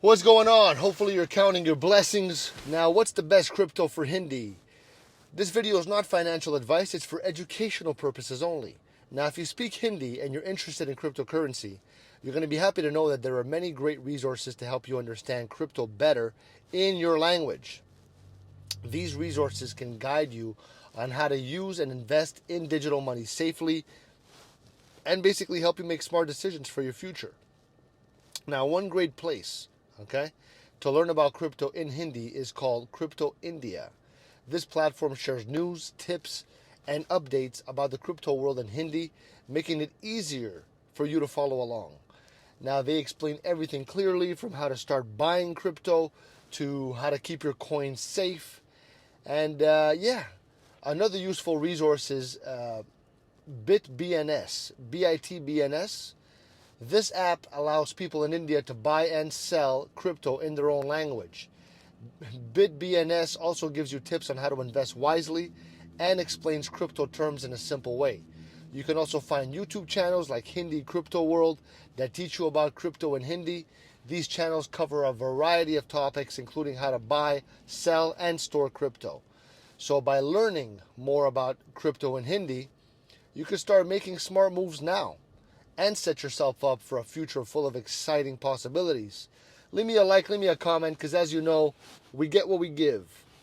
What's going on? Hopefully you're counting your blessings. Now, what's the best crypto for Hindi? This video is not financial advice, it's for educational purposes only. Now, if you speak Hindi and you're interested in cryptocurrency, you're going to be happy to know that there are many great resources to help you understand crypto better in your language. These resources can guide you on how to use and invest in digital money safely and basically help you make smart decisions for your future. Now, one great place, to learn about crypto in Hindi is called Crypto India. This platform shares news, tips, and updates about the crypto world in Hindi, making it easier for you to follow along. Now, they explain everything clearly, from how to start buying crypto to how to keep your coins safe. And another useful resource is Bitbns, Bitbns. This app allows people in India to buy and sell crypto in their own language. Bitbns also gives you tips on how to invest wisely and explains crypto terms in a simple way. You can also find YouTube channels like Hindi Crypto World that teach you about crypto in Hindi. These channels cover a variety of topics, including how to buy, sell, and store crypto. So by learning more about crypto in Hindi, you can start making smart moves now and set yourself up for a future full of exciting possibilities. Leave me a like, leave me a comment, because as you know, we get what we give.